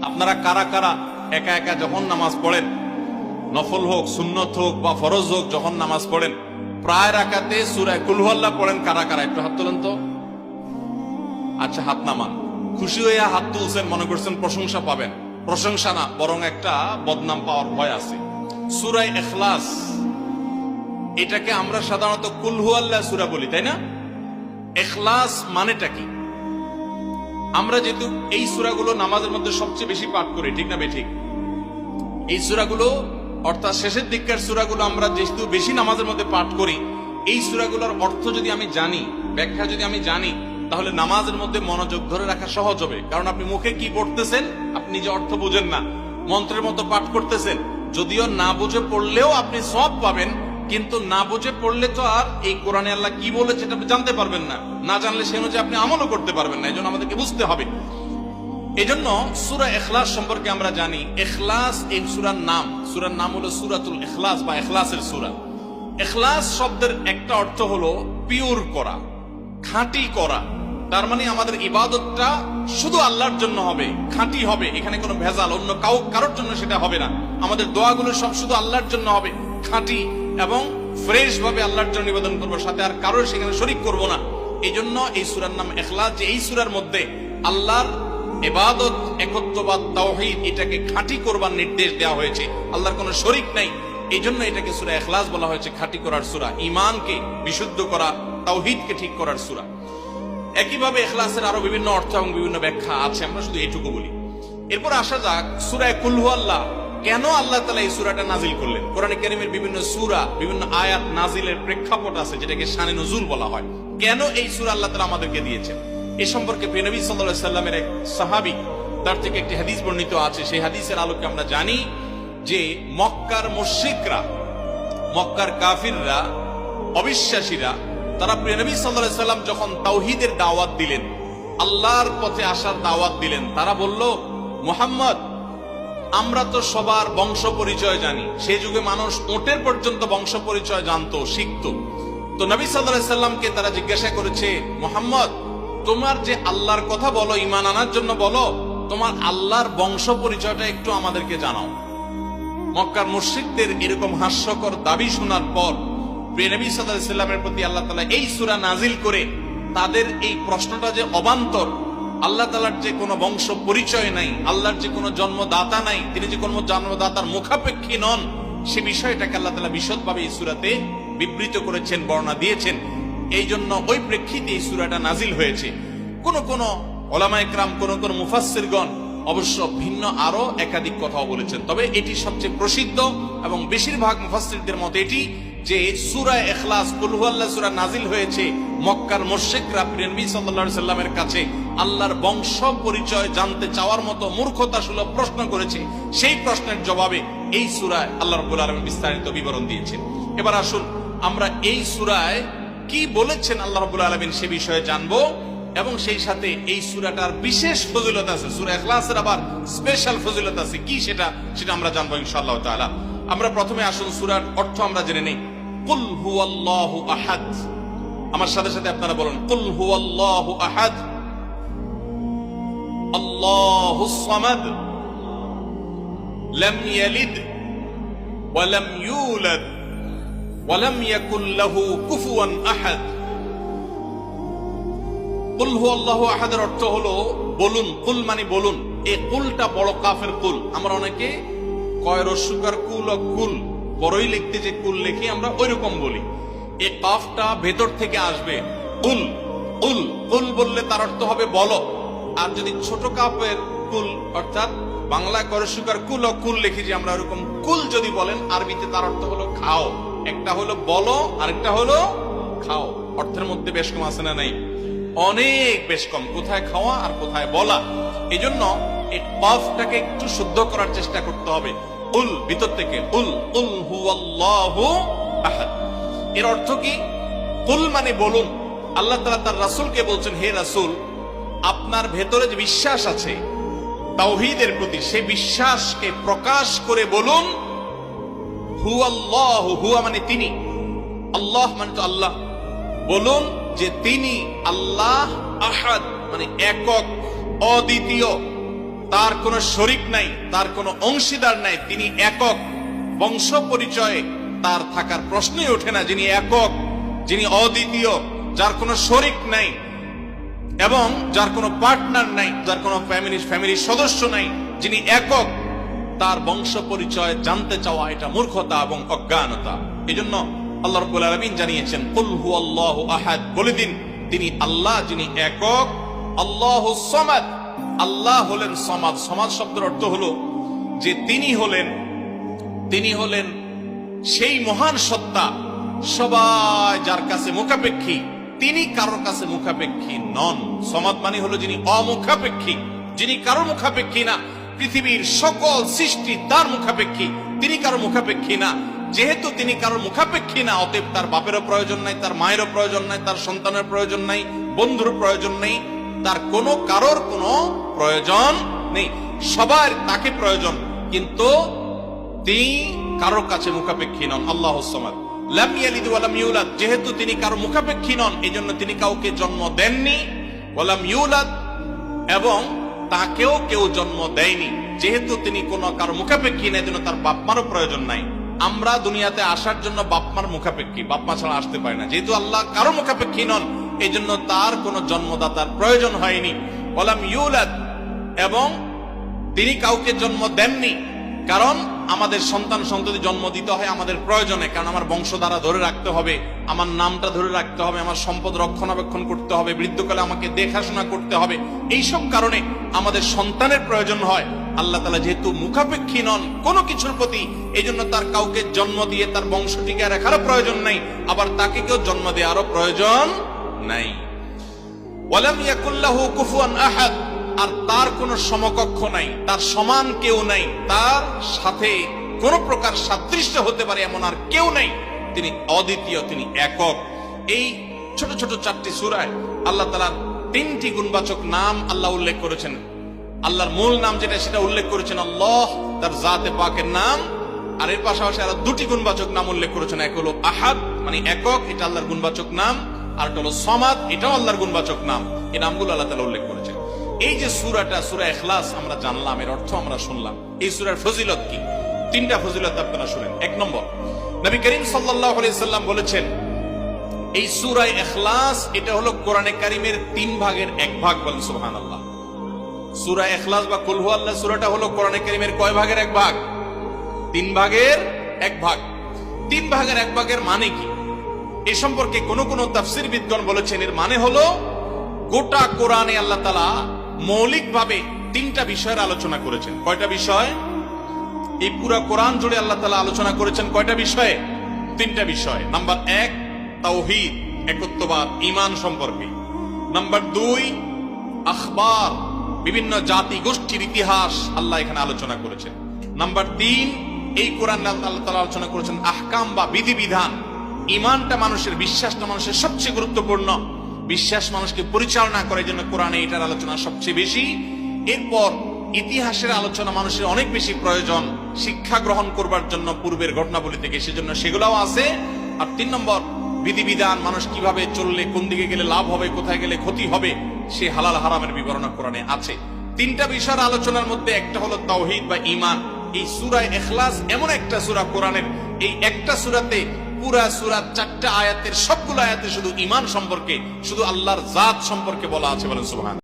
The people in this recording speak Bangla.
আপনারা কারা কারা একা একা যখন নামাজ পড়েন, নফল হোক সুন্নত হোক বা ফরজ হোক, যখন নামাজ পড়েন প্রায় রাকাতে সূরা কুল হুয়াল্লাহ পড়েন কারা কারা? একটু হাত তোলেন তো। আচ্ছা, হাত নামান। খুশি হইয়া হাত তুলছেন, মনে করছেন প্রশংসা পাবেন। প্রশংসা না, বরং একটা বদনাম পাওয়ার ভয় আছে। সূরা ইখলাস, এটাকে আমরা সাধারণত কুল হুয়াল্লাহ সূরা বলি, তাই না? ইখলাস মানেটা কি? আমরা যেহেতু এই সূরাগুলো নামাজের মধ্যে সবচেয়ে বেশি পাঠ করি, ঠিক না বেঠিক? এই সূরাগুলো অর্থাৎ শেষের দিককার সূরাগুলো আমরা যেহেতু বেশি নামাজের মধ্যে পাঠ করি, এই সূরাগুলোর অর্থ যদি আমি জানি, ব্যাখ্যা যদি আমি জানি, তাহলে নামাজের মধ্যে মনোযোগ ধরে রাখা সহজ হবে। কারণ আপনি মুখে কি পড়তেছেন আপনি যে অর্থ বুঝেন না, মন্ত্রের মতো পাঠ করতেছেন, যদিও না বুঝে পড়লেও আপনি সওয়াব পাবেন, কিন্তু না বুঝে পড়লে তো আর এই কোরআনে আল্লাহ কি বলেছে এটা আপনি জানতে পারবেন না, না জানলে সে অনুযায়ী আপনি আমলও করতে পারবেন না। এজন্য আমাদেরকে বুঝতে হবে। এজন্য সূরা ইখলাস সম্পর্কে আমরা জানি, ইখলাস এই সূরার নাম। সূরার নাম হলো সূরাতুল ইখলাস বা ইখলাসের সূরা। ইখলাস শব্দের একটা অর্থ হলো পিওর করা, খাঁটি করা। তার মানে আমাদের ইবাদতটা শুধু আল্লাহর জন্য হবে, খাঁটি হবে, এখানে কোনো ভেজাল অন্য কারোর জন্য সেটা হবে না। আমাদের দোয়াগুলো সব শুধু আল্লাহর জন্য হবে, খাঁটি এবং ফ্রেশ ভাবে আল্লাহর জন্য নিবেদন করবো, সাথে আর কারোর সেখানে শরীক করব না। এই জন্য এই সূরার নাম ইখলাস, যে এই সূরার মধ্যে আল্লাহর ইবাদত, একত্ববাদ, তাওহীদ, এটাকে খাঁটি করবার নির্দেশ দেওয়া হয়েছে। আল্লাহর কোনো শরীক নাই, এই জন্য এটাকে সূরা ইখলাস বলা হয়েছে, খাঁটি করার সূরা, ঈমানকে বিশুদ্ধ করা, তাওহীদকে ঠিক করার সূরা। একইভাবে ইখলাসের আরো বিভিন্ন অর্থ এবং বিভিন্ন ব্যাখ্যা আছে, আমরা শুধু এইটুকু বলি। এরপর আসা যাক সূরা কুল হুয়াল্লাহ। কেন আল্লাহ তাআলা এই সূরাটা নাজিল করলেন? কোরআনে কারীমের বিভিন্ন সূরা, বিভিন্ন আয়াত নাজিলের প্রেক্ষাপট আছে, যেটাকে শানে নুজুল বলা হয়। কেন এই সূরা আল্লাহ তাআলা আমাদেরকে দিয়েছেন, এ সম্পর্কে প্রিয় নবী সাল্লাল্লাহু আলাইহি সাল্লামের এক সাহাবী, তার থেকে একটি হাদিস বর্ণিত আছে। সেই হাদিসের আলোকে আমরা জানি যে মক্কার মুশরিকরা, মক্কার কাফিররা, অবিশ্বাসীরা, তারা প্রিয় নবী সাল্লাল্লাহু আলাইহি সাল্লাম যখন তাওহীদের দাওয়াত দিলেন, আল্লাহর পথে আসার দাওয়াত দিলেন, তারা বলল, মুহাম্মদ, আমরা তো সবার বংশ পরিচয় জানি। সেই যুগে মানুষ ওটের পর্যন্ত বংশ পরিচয় জানতো, শিখতো। তো নবী সাল্লাল্লাহু আলাইহি সাল্লামকে তারা জিজ্ঞাসা করেছে, মুহাম্মদ, তোমার যে আল্লাহর কথা বলো, ঈমান আনার জন্য বলো, তোমার আল্লাহর বংশ পরিচয়টা একটু আমাদেরকে জানাও। মক্কার মুশরিকদের এরকম হাস্যকর দাবি শোনার পর প্রিয় নবী সাল্লাল্লাহু আলাইহি সাল্লামের প্রতি আল্লাহ তাআলা এই সূরা নাজিল করে তাদের এই প্রশ্নটা যে অবান্তর, আল্লাহ তাআলার যে কোনো বংশ পরিচয় নাই, আল্লাহর যে কোনো জন্মদাতা নাই, তিনি যে কোনো জন্মদাতার মুখাপেক্ষী নন, সে বিষয়টাকে আল্লাহ তাআলা বিশদভাবে এই সূরাতে বিবৃত করেছেন, বর্ণনা দিয়েছেন। এই জন্য ওই প্রেক্ষিতে এই সূরাটা নাজিল হয়েছে। কোন কোন উলামায়ে কেরাম, কোন কোন মুফাসসিরগণ অবশ্য ভিন্ন আরো একাধিক কথাও বলেছেন, তবে এটি সবচেয়ে প্রসিদ্ধ এবং বেশিরভাগ মুফাসসিরদের মতে এটি যে সূরা ইখলাস, কুল হুয়াল্লাহ সূরা নাজিল হয়েছে মক্কার মুশরিকরা প্রিয় নবী সাল্লাল্লাহু আলাইহি সাল্লামের কাছে আল্লাহর বংশ পরিচয় জানতে চাওয়ার মতো মূর্খতাসুলভ প্রশ্ন করেছে। সেই প্রশ্নের জবাবে এই সূরায় আল্লাহ রাব্বুল আলামিন বিস্তারিত বিবরণ দিয়েছেন। এবার আসুন আমরা এই সূরায় কি বলেছেন আল্লাহ রাব্বুল আলামিন সে বিষয়ে জানবো, এবং সেই সাথে এই সূরাটার বিশেষ ফজিলত আছে। সূরা ইখলাসের আবার স্পেশাল ফজিলত আছে, কি সেটা আমরা জানবো ইনশাআল্লাহ তাআলা। আমরা প্রথমে আসুন সূরার অর্থ আমরা জেনে নেই। কুল হুয়াল্লাহু আহাদ। আমার সাথে সাথে আপনারা বলুন, কুল হুয়াল্লাহু আহাদ, আল্লাহুস সামাদ, লাম ইয়ালিদ ওয়া লাম ইউলাদ ওয়া লাম ইয়াকুল লাহু কুফুয়ান আহাদ। কুল হুয়াল্লাহু আহাদের অর্থ হলো বলুন। কুল মানে বলুন। এই কুলটা বড় কাফের কুল। আমরা অনেকে কয় রস্যকার কুল ও কুল, বড়ই লিখতে যে কুল লিখি আমরা ওইরকম বলি। এই কাফটা ভেতর থেকে আসবে। কুল কুল কুল বললে তার অর্থ হবে বলো। আর যদি ছোট কাফের কুল অর্থাৎ বাংলা করসুকার কুল ও কুল লিখি যে আমরা ওরকম কুল যদি বলেন, আরবিতে তার অর্থ হলো খাও। একটা হলো বলো, আরেকটা হলো খাও। অর্থের মধ্যে বেশ কম আছে না নাই? অনেক বেশ কম, কোথায় খাওয়া আর কোথায় বলা। এই জন্য এই কাফটাকে একটু শুদ্ধ করার চেষ্টা করতে হবে। উল ভিতর থেকে উল, উল হুয়াল্লাহু আহাদ। এর অর্থ কি? কুল মানে বলুন। আল্লাহ তাআলা তার রাসূলকে বলছেন, হে রাসূল, আপনার ভেতরে যে বিশ্বাস আছে তাওহীদের প্রতি, সেই বিশ্বাসকে প্রকাশ করে বলুন, হুয়াল্লাহু, হুয়া মানে তিনি, আল্লাহ মানে তো আল্লাহ, বলুন যে তিনি আল্লাহ, আহাদ মানে একক, অদ্বিতীয়, তার কোনো শরিক নাই, তার কোনো অংশীদার নাই, তিনি একক। বংশ পরিচয়ে তার থাকার প্রশ্নই ওঠে না। যিনি একক, যিনি অদ্বিতীয়, যার কোনো শরিক নাই এবং যার কোনো পার্টনার নাই, যার কোনো ফ্যামিলির সদস্য নাই, যিনি একক, তার বংশ পরিচয় জানতে চাওয়া এটা মূর্খতা এবং অজ্ঞানতা। এই জন্য আল্লাহ রাব্বুল আলামিন জানিয়েছেন, কুল হুয়াল্লাহু আহাদ, বলে দিন তিনি আল্লাহ যিনি একক, আল্লাহুস সামাদ, আল্লাহ হলেন সমাদ। সমাদ শব্দের অর্থ হলো যে তিনি হলেন সেই মহান সত্তা, সবাই যার কাছে মুখাপেক্ষী, তিনি কারোর কাছে মুখাপেক্ষী নন। সমাদ মানে হলো যিনি অমুখাপেক্ষী, যিনি কারোর মুখাপেক্ষী না। পৃথিবীর সকল সৃষ্টি তার মুখাপেক্ষী, তিনি কারো মুখাপেক্ষী না। যেহেতু তিনি কারোর মুখাপেক্ষী না, অতএব তার বাপেরও প্রয়োজন নাই, তার মায়েরও প্রয়োজন নাই, তার সন্তানের প্রয়োজন নাই, বন্ধুর প্রয়োজন নেই, তার কারোর কোনো প্রয়োজন নেই। সবার তাকে প্রয়োজন, কিন্তু তিনি কারোর কাছে মুখাপেক্ষী নন। আল্লাহুস সামাদ, লাম ইয়ালিদ ওয়া লাম ইউলাদ, যেহেতু তিনি কারো মুখাপেক্ষী নন, এজন্য তিনি কাউকে জন্ম দেননি। ওয়া লাম ইউলাদ, এবং তাকেও কেউ জন্ম দেয়নি। যেহেতু তিনি কোনো কারো মুখাপেক্ষী না, এজন্য তার বাপ মারও প্রয়োজন নাই। আমরা দুনিয়াতে আসার জন্য বাপ মার মুখাপেক্ষী, বাপ মা ছাড়া আসতে পারি না। যেহেতু আল্লাহ কারো মুখাপেক্ষী নন, এই জন্য তার কোনো জন্মদাতার প্রয়োজন হয়নি। ওয়া লাম ইউলাদ, এবং তিনি কাউকে জন্ম দেননি। কারণ আমাদের সন্তান সন্ততি জন্ম দিতে হয় আমাদের প্রয়োজনে, কারণ আমার বংশধারা ধরে রাখতে হবে, আমার নামটা ধরে রাখতে হবে, আমার সম্পদ রক্ষণাবেক্ষণ করতে হবে, বৃদ্ধকালে আমাকে দেখাশোনা করতে হবে। এইসব কারণে আমাদের সন্তানের প্রয়োজন হয়। আল্লাহ তাআলা যেহেতু মুখাপেক্ষী নন কোনো কিছুর প্রতি, এই জন্য তার কাউকে জন্ম দিয়ে তার বংশ টিকিয়ে রাখারও প্রয়োজন নাই, আবার তাকে কেউ জন্ম দেওয়ারও প্রয়োজন নাই। ওয়ালাম ইয়াকুল্লাহু কুফুয়ান আহাদ, আর তার কোনো সমকক্ষ নাই, তার সমান কেউ নাই, তার সাথে কোন প্রকার সাদৃশ্য হতে পারে এমন আর কেউ নাই। তিনি অদ্বিতীয়, তিনি একক। এই ছোট ছোট 4টি সূরায় আল্লাহ তাআলার 3টি গুণবাচক নাম আল্লাহ উল্লেখ করেছেন। আল্লাহর মূল নাম যেটা, সেটা উল্লেখ করেছেন আল্লাহ, তার জাতে পাকের নাম। আর এর পাশাপাশি আরো 2টি গুণবাচক নাম উল্লেখ করেছেন। এক হলো আহাদ, মানে একক, এটা আল্লাহর গুণবাচক নাম। আর একটা হলো সমাদ, এটাও আল্লাহর গুণবাচক নাম। এই নামগুলো আল্লাহ তাআলা উল্লেখ করেছেন। এই যে সূরাটা, সূরা ইখলাস আমরা জানলাম, এর অর্থ আমরা শুনলাম। এই সূরার ফজিলত কি? 3টা ফজিলত আপনারা শুনেন। 1 নম্বর, নবী করিম সাল্লাল্লাহু আলাইহি সাল্লাম বলেছেন, এই সূরা ইখলাস এটা হলো কোরআনে কারীমের 3 ভাগের 1 ভাগ। বলেন সুবহানাল্লাহ। সূরা ইখলাস বা কুল হুয়াল্লাহ সূরাটা হলো কোরআনে কারীমের কয় ভাগের 1 ভাগ? 3 ভাগের 1 ভাগ। 3 ভাগের 1 ভাগের মানে কি? এই সম্পর্কে কোন তাফসীরবিদগণ বলেছেন, এর মানে হলো গোটা কোরআনে আল্লাহ তাআলা মৌলিকভাবে 3টা বিষয়ের আলোচনা করেছেন। কয়টা বিষয়? এই পুরো কোরআন জুড়ে আল্লাহ তাআলা আলোচনা করেছেন কয়টা বিষয়ে? 3টা বিষয়। নাম্বার 1 তাওহীদ, একত্ববাদ, ঈমান সম্পর্কে। নাম্বার 2 আখবার, বিভিন্ন জাতি গোষ্ঠীর ইতিহাস আল্লাহ এখানে আলোচনা করেছেন। নাম্বার 3 এই কোরআন আল্লাহ তাআলা আলোচনা করেছেন আহকাম বা বিধিবিধান। ঈমানটা মানুষের, বিশ্বাসটা মানুষের সবচেয়ে গুরুত্বপূর্ণ। বিশ্বাস মানুষকে পরিচালনা করে, জন্য কোরআনে এটার আলোচনা সবচেয়ে বেশি। এরপর ইতিহাসের আলোচনা মানুষের অনেক বেশি প্রয়োজন শিক্ষা গ্রহণ করবার জন্য পূর্বের ঘটনাবলী থেকে, সেজন্য সেগুলাও আছে। আর 3 নম্বর বিধিবিধান, মানুষ কিভাবে চললে কোন দিকে গেলে লাভ হবে, কোথায় গেলে ক্ষতি হবে, সে হালাল হারামের বিবরণ কোরআনে আছে। 3টা বিষয়ের আলোচনার মধ্যে একটা হলো তাওহীদ বা ঈমান। এই সূরা ইখলাস এমন একটা সূরা কোরআনের, এই একটা সূরাতে পুরা সূরা 4টা আয়াতের সবগুলো আয়াতে শুধু ঈমান সম্পর্কে, শুধু আল্লাহর জাত সম্পর্কে বলা আছে। বলেন সুবহান।